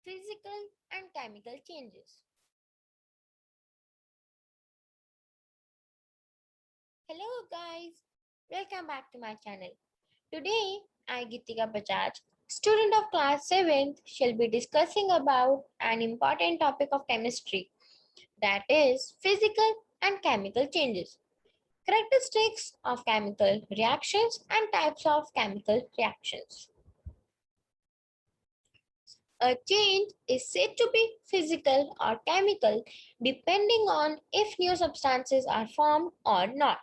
Physical and chemical changes. Hello guys, welcome back to my channel. Today, I Geetika Bajaj, student of class 7th, shall be discussing about an important topic of chemistry, that is physical and chemical changes. Characteristics of chemical reactions and types of chemical reactions. A change is said to be physical or chemical depending on if new substances are formed or not.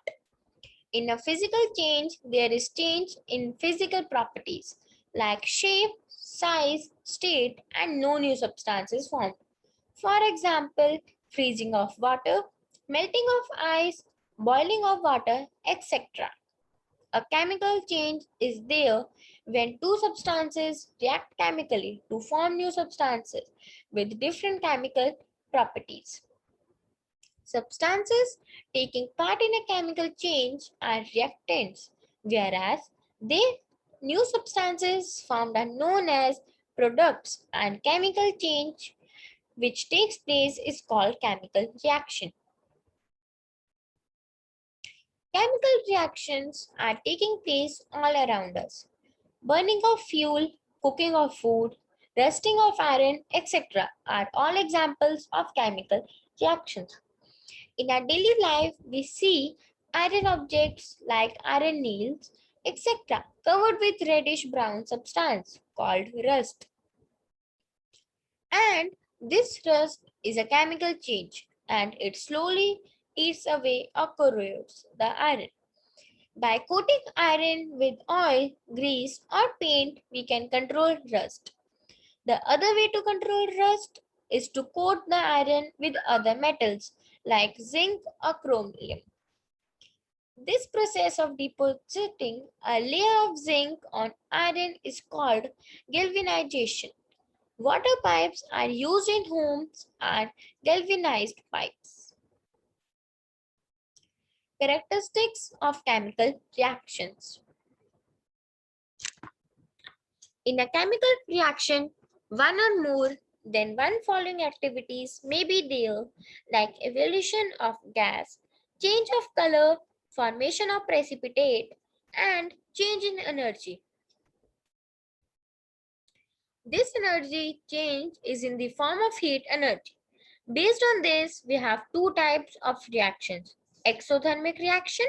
In a physical change, there is change in physical properties like shape, size, state, and no new substances formed. For example, freezing of water, melting of ice, boiling of water, etc. A chemical change is there when two substances react chemically to form new substances with different chemical properties. Substances taking part in a chemical change are reactants, whereas they new substances formed are known as products, and chemical change which takes place is called chemical reaction. Chemical reactions are taking place all around us. Burning of fuel, cooking of food, rusting of iron, etc. are all examples of chemical reactions. In our daily life, we see iron objects like iron nails, etc., covered with reddish brown substance called rust. And this rust is a chemical change and it slowly eats away or corrodes the iron. By coating iron with oil, grease, or paint, we can control rust. The other way to control rust is to coat the iron with other metals like zinc or chromium. This process of depositing a layer of zinc on iron is called galvanization. Water pipes are used in homes and galvanized pipes. Characteristics of chemical reactions. In a chemical reaction, one or more than one following activities may be there, like evolution of gas, change of color, formation of precipitate, and change in energy. This energy change is in the form of heat energy. Based on this, we have two types of reactions. Exothermic reaction.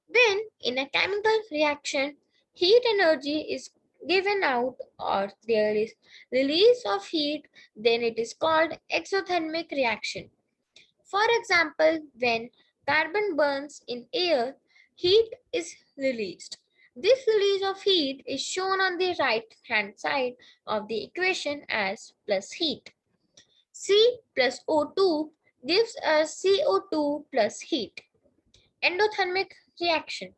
When in a chemical reaction, heat energy is given out or there is release of heat, then it is called exothermic reaction. For example, when carbon burns in air, heat is released. This release of heat is shown on the right hand side of the equation as plus heat. C plus O2 gives us CO2 plus heat. Endothermic reaction.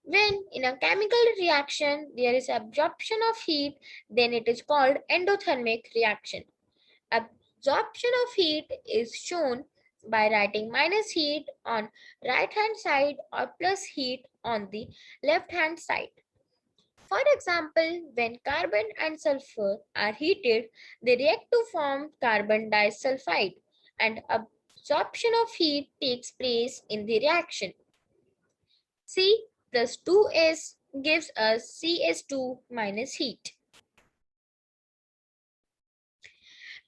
When in a chemical reaction there is absorption of heat, then it is called endothermic reaction. Absorption of heat is shown by writing minus heat on right hand side or plus heat on the left hand side. For example, when carbon and sulfur are heated, they react to form carbon disulfide and absorption of heat takes place in the reaction. C plus 2S gives us CS2 minus heat.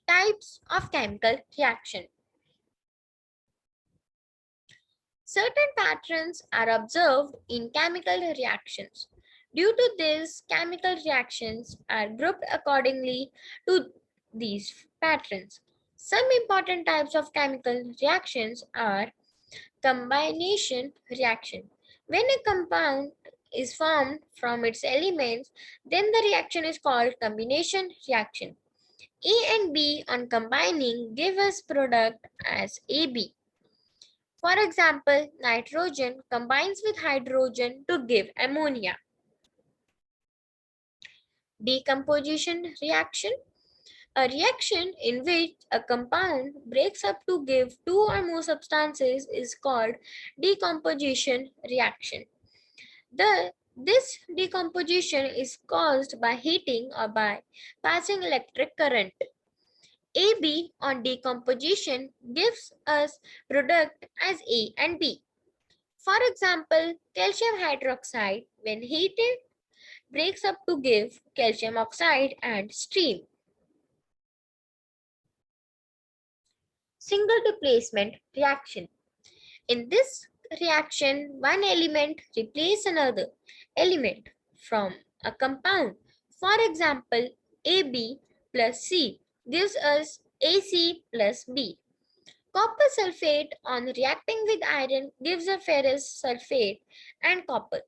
Types of chemical reaction. Certain patterns are observed in chemical reactions. Due to this, chemical reactions are grouped accordingly to these patterns. Some important types of chemical reactions are combination reaction. When a compound is formed from its elements, then the reaction is called combination reaction. A and B on combining give us product as AB. For example, nitrogen combines with hydrogen to give ammonia. Decomposition reaction. A reaction in which a compound breaks up to give two or more substances is called decomposition reaction. This decomposition is caused by heating or by passing electric current. AB on decomposition gives us product as A and B. For example, calcium hydroxide when heated breaks up to give calcium oxide and stream. Single displacement reaction. In this reaction, one element replaces another element from a compound. For example, AB plus C gives us AC plus B. Copper sulfate on reacting with iron gives a ferrous sulfate and copper.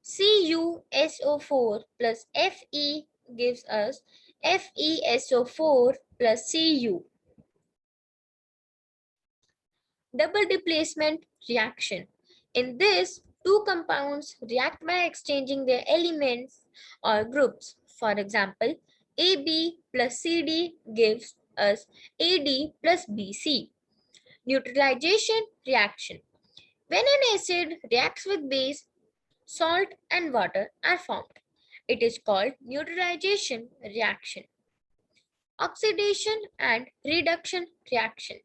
CuSO4 plus Fe gives us FeSO4 plus Cu. Double displacement reaction. In this, two compounds react by exchanging their elements or groups. For example, AB plus CD gives us AD plus BC. Neutralization reaction. When an acid reacts with base, salt and water are formed. It is called neutralization reaction. Oxidation and reduction reaction.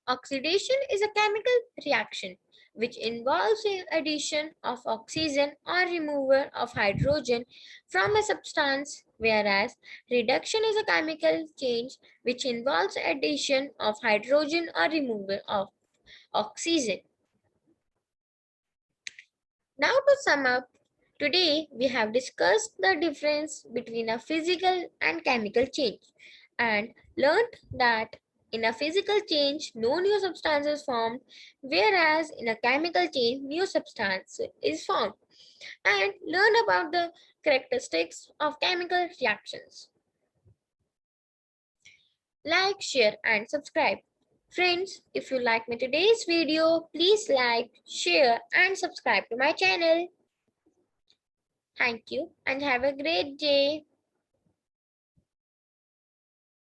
Oxidation is a chemical reaction which involves the addition of oxygen or removal of hydrogen from a substance, whereas reduction is a chemical change which involves addition of hydrogen or removal of oxygen. Now to sum up, today we have discussed the difference between a physical and chemical change and learned that in a physical change, no new substance is formed, whereas in a chemical change, new substance is formed, and learn about the characteristics of chemical reactions. Like, share, and subscribe. Friends, if you like my today's video, please like, share, and subscribe to my channel. Thank you and have a great day.